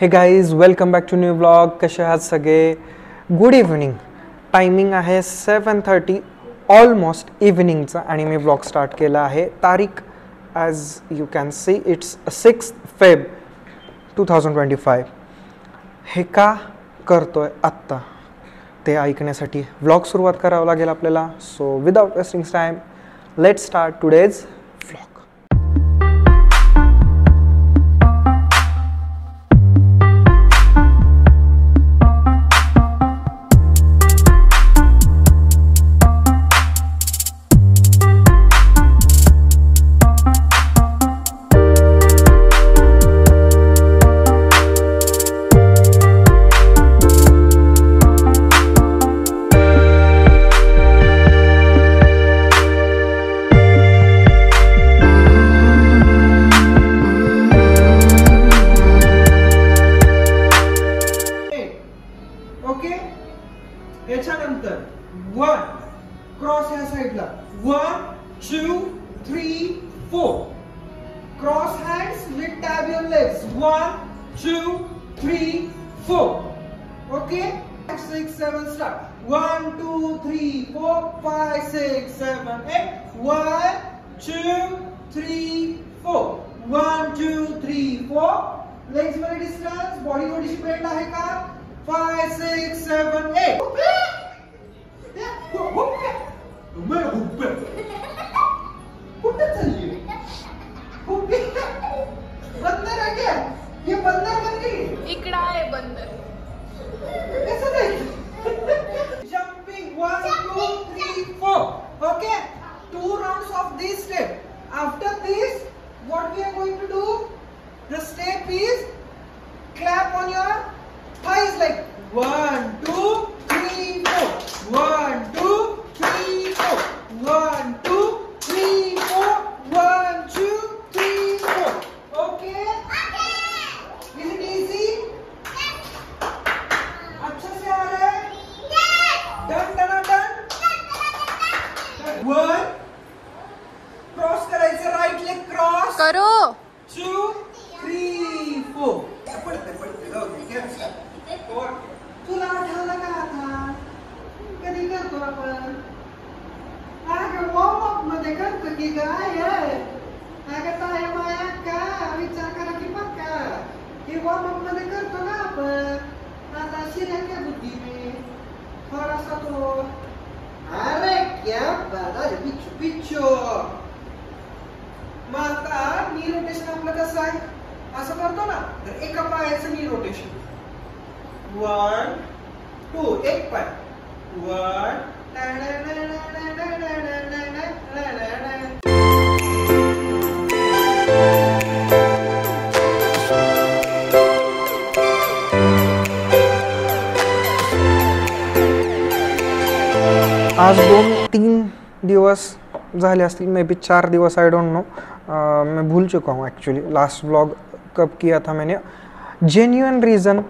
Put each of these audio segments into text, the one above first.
हे guys welcome back to new blog. कसे आहात सगळे? Good evening. टायमिंग आहे 7:30 ऑलमोस्ट इव्हनिंगचा आणि मी ब्लॉग स्टार्ट केला आहे. तारीख as you can see it's 6 Feb 2025. हे का करतोय आत्ता ते ऐकण्यासाठी व्लॉग सुरुवात करावं लागेल आपल्याला. So without wasting time let's start today's vlog. याच्यानंतर 1 क्रॉस ह्या साइडला 1 2 3 4 cross hands with tab your legs 1 2 3 4 okay 6 7 start 1 2 3 4 5 6 7 8 1 2 3 4 1 2 3 4 legs मध्ये डिस्टन्स बॉडी थोडीशी बेंड आहे का 5 6 7 8 कुठे चालली बंदर आहे क्या? हे बंदर म्हणजे इकडे आहे बंदर. कसं नाही jumping 1 2 3 4 okay 2 rounds of this step. After this what we are going to do, the step is clap on your thighs like 1 2 3 4 1 2 3 4 1 2 3 4 1 2 3 4 okay is it easy? अच्छा से आ रहा है? Done done done. 1 क्रॉस करायचं राइट लेग क्रॉस करो 2 3 4 पडते जाऊ दे. तुला आठवलं का आता कधी करतो आपण? अगं वॉर्म अप मध्ये करतो की काय अगं ताय माया का विचार करा की पक्का हे वॉर्म अप मध्ये करतो ना आपण. आता शिऱ्याच्या बुद्धीने थोडासा तो अरे क्या बात आहे पिच्चू पिच्चू. मग आता नी रोटेशन आपलं कसं आहे असं करतो ना तर एका पायाचं नी रोटेशन 1 2 एक पाय 1 आज 2-3 दिवस झाले असतील मे बी 4 दिवस. आई डोंट नो मैं भूल चुका हूँ एक्चुअली लास्ट व्लॉग कब किया था मैंने. जेन्युइन रीज़न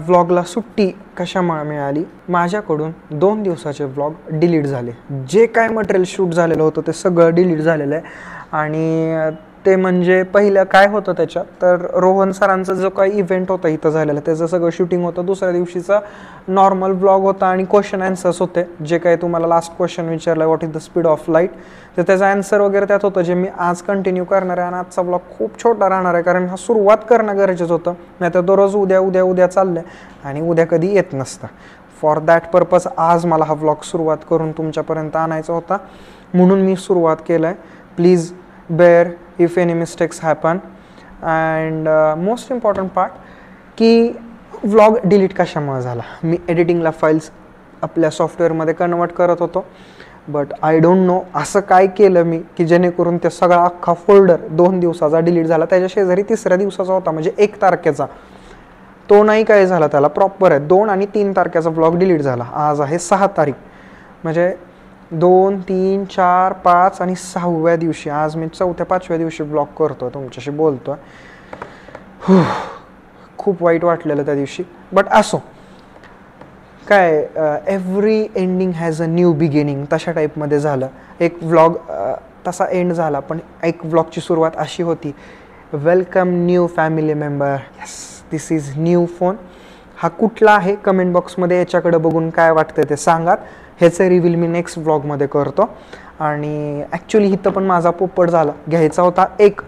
व्लॉगला सुट्टी कशामुळे मिळाली माझ्याकडून 2 दिवसाचे व्लॉग डिलीट झाले. जे काय मटेरियल शूट झालेलं होतं ते सगळं डिलीट झालेलं आहे. आणि ते म्हणजे पहिलं काय होतं त्याच्यात तर रोहन सरांचा जो काही इव्हेंट होता इथं झालेला त्याचं सगळं शूटिंग होतं. दुसऱ्या दिवशीचा नॉर्मल व्लॉग होता आणि क्वेश्चन आन्सर्स होते. जे काही तुम्हाला लास्ट क्वेश्चन विचारलं what is the speed of light तर त्याचा आन्सर वगैरे त्यात होतं जे मी आज कंटिन्यू करणार आहे. आणि आजचा ब्लॉग खूप छोटा राहणार आहे कारण हा सुरुवात करणं गरजेचं होतं. नाही तर दररोज उद्या उद्या उद्या चाललं आहे आणि उद्या कधी येत नसतं. फॉर दॅट पर्पज आज मला हा व्लॉग सुरुवात करून तुमच्यापर्यंत आणायचा होता म्हणून मी सुरुवात केलं आहे. Please bear if any mistakes happen. And most important part की व्लॉग डिलीट कशामुळे झाला. मी एडिटिंगला फाईल्स आपल्या सॉफ्टवेअरमध्ये कन्वर्ट करत होतो बट आय डोंट नो असं काय केलं मी की जेणेकरून ते सगळा अख्खा फोल्डर 2 दिवसाचा डिलीट झाला. त्याच्या शेजारी 3ऱ्या दिवसाचा होता म्हणजे 1 तारखेचा तो नाही काय झाला त्याला प्रॉपर आहे. 2 आणि 3 तारखेचा व्लॉग डिलीट झाला. आज आहे 6 तारीख म्हणजे 2 3 4 5 आणि 6व्या दिवशी आज मी 4थ्या-5व्या दिवशी ब्लॉग करतो तुमच्याशी बोलतोय. खूप वाईट वाटलेलं त्या दिवशी बट असो काय every ending has a new beginning तशा टाईपमध्ये झालं. एक व्लॉग तसा एंड झाला पण एक व्लॉगची सुरुवात अशी होती welcome new family member. Yes this is new phone. हा कुठला आहे कमेंट बॉक्समध्ये याच्याकडे बघून काय वाटतं ते सांगात. ह्याचं रिव्हील मी नेक्स्ट व्लॉगमध्ये करतो. आणि ॲक्च्युली इथं पण माझा पोपट झाला. घ्यायचा होता एक,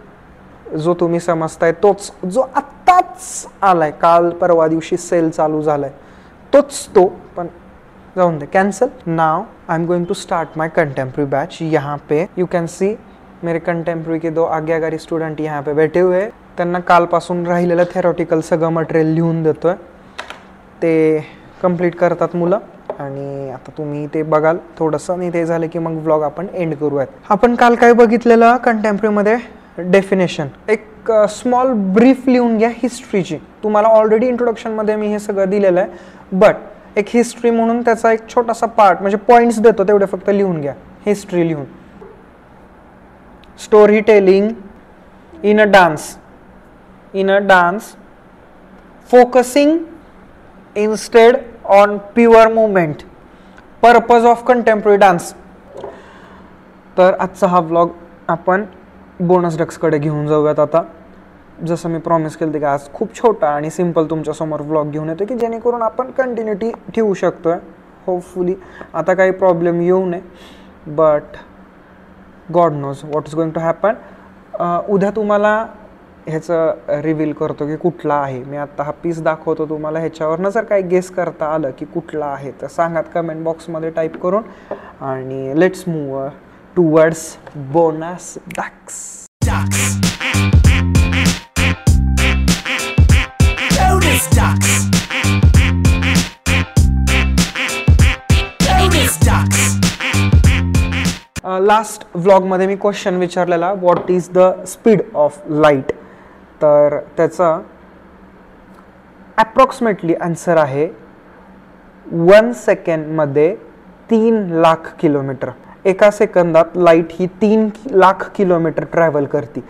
जो तुम्ही समजताय तोच, जो आत्ताच आलाय, काल परवा दिवशी सेल चालू झालाय तोच तो, पण जाऊन दे, cancel. Now I am going to start my contemporary batch. यहाँ पे यू कैन सी मेरे कंटेम्प्रेरी के 2 आज्ञाकारी स्टूडेंट यहाँ पे बैठे हुए हैं. त्यांना कालपासून राहिलेलं थेरॉटिकल सगळं मटेरियल लिहून देतोय, ते कंप्लीट करतात मुलं. आणि आता तुम्ही ते बघाल थोडंसं, आणि ते झालं की मग व्लॉग आपण एंड करूयात. आपण काल काय बघितलेलं कंटेम्प्रेरीमध्ये, डेफिनेशन, एक स्मॉल ब्रीफ लिहून घ्या हिस्ट्रीची. तुम्हाला ऑलरेडी इंट्रोडक्शनमध्ये मी हे सगळं दिलेलं आहे, बट एक हिस्ट्री म्हणून त्याचा एक छोटासा पार्ट, म्हणजे पॉईंट्स देतो तेवढे फक्त लिहून घ्या. हिस्ट्री लिहून. Story telling in a dance focusing instead on pure movement, purpose of contemporary dance. तर आजचा हा व्लॉग आपण बोनस डक्सकडे घेऊन जाऊयात. आता जसं मी प्रॉमिस केलं ते की आज खूप छोटा आणि सिम्पल तुमच्यासमोर व्लॉग घेऊन येतो, की जेणेकरून आपण कंटिन्युटी ठेवू शकतो आहे. होपफुली आता काही प्रॉब्लेम येऊ नये, but God knows what is going to happen. उद्या तुम्हाला ह्याचं रिव्हील करतो की कुठला आहे. मी आत्ता हा पीस दाखवतो तुम्हाला, ह्याच्यावरनं जर काही गेस करता आलं की कुठला आहे तर सांगात कमेंट बॉक्समध्ये टाईप करून. आणि let's move towards bonus ducks. Last व्लॉगमध्ये मी क्वेश्चन विचारलेला, what is the speed of light. तर त्याचा ॲप्रॉक्सिमेटली आन्सर आहे 1 सेकंडमध्ये 3 लाख किलोमीटर. एका सेकंदात लाईट ही 3 लाख किलोमीटर ट्रॅव्हल करते.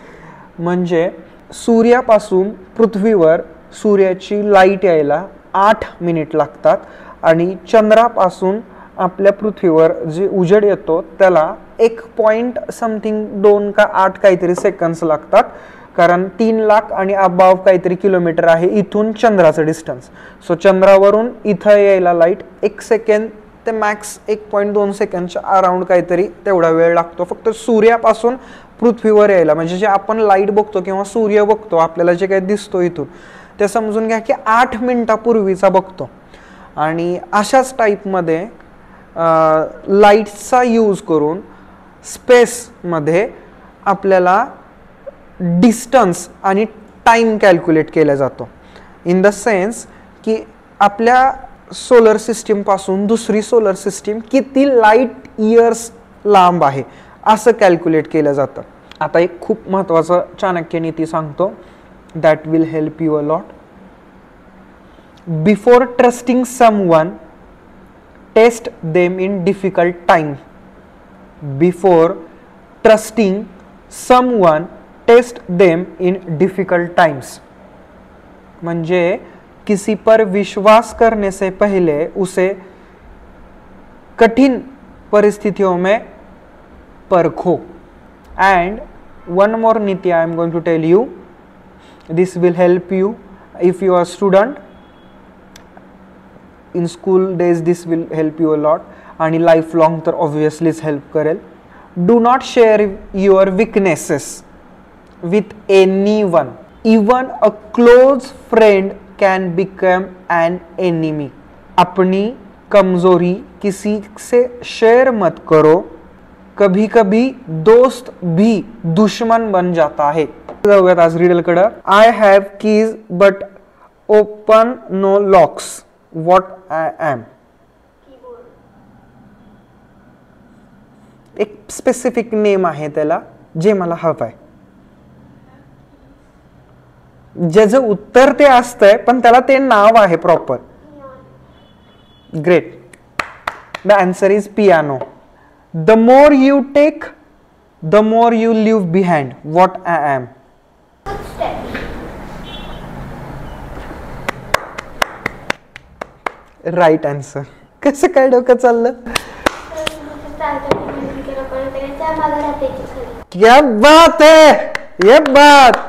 म्हणजे सूर्यापासून पृथ्वीवर सूर्याची लाईट यायला 8 मिनिट लागतात, आणि चंद्रापासून आपल्या पृथ्वीवर जे उजेड येतो त्याला 1.2 का 8 काहीतरी सेकंड्स लागतात. कारण 3 लाख आणि अबाव काहीतरी किलोमीटर आहे इथून चंद्राचं डिस्टन्स. सो चंद्रावरून इथं यायला लाईट 1 सेकंड ते मॅक्स 1.2 सेकंडच्या अराउंड काहीतरी तेवढा वेळ लागतो फक्त सूर्यापासून पृथ्वीवर यायला. म्हणजे जे आपण लाईट बघतो किंवा सूर्य बघतो, आपल्याला जे काही दिसतो इथून, ते समजून घ्या की 8 मिनिटापूर्वीचा बघतो. आणि अशाच टाईपमध्ये लाईटचा यूज करून स्पेसमध्ये आपल्याला डिस्टन्स आणि टाइम कॅल्क्युलेट केला जातो. इन द सेन्स की आपल्या सोलर सिस्टीमपासून दुसरी सोलर सिस्टीम किती लाईट इयर्स लांब आहे असं कॅल्क्युलेट केलं जातं. आता एक खूप महत्त्वाचं चाणक्य नीती सांगतो, that will help you a lot. Before trusting someone, test them in difficult time. Before trusting someone, test them in difficult times. म्हणजे किसी पर विश्वास करने से पहले उसे कठिन परिस्थितियों में परखो. एंड वन मोर नीति I am going to tell you, this will help you if you are student in school days. This will help you a lot, आणि लाईफ लॉंग तर ऑब्वियसलीच हेल्प करेल. Do not share your weaknesses with anyone. Even a close friend can become an enemy. अपनी कमजोरी किसी से share मत करो, कभी कभी दोस्त भी दुश्मन बन जाता है. जाऊयात आज रिडलकडं. I have keys but open no locks, what I am. एक स्पेसिफिक नेम आहे त्याला, जे मला हवं आहे. ज्याचं उत्तर ते असतंय पण त्याला ते नाव आहे proper. Great. The answer is piano. The more you take, the more you leave behind, what I am. Right answer. कसं काय डोकं चाललं. क्या बात है, ये बात.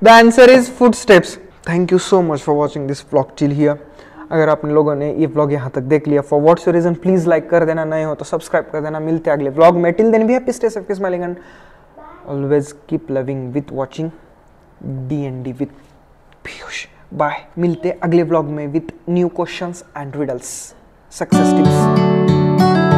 The answer is footsteps. Thank you so much for watching this vlog till here. अगर आप लोगों ने ये व्लॉग यहाँ तक देख लिया, for what's your reason, please like कर देना, नए हो तो सब्सक्राइब कर देना। मिलते हैं अगले व्लॉग में। Till then be happy, stay safe, smiling and always keep loving with watching D&D with Piyush. Bye. मिलते हैं अगले व्लॉग में with new questions and riddles, success tips.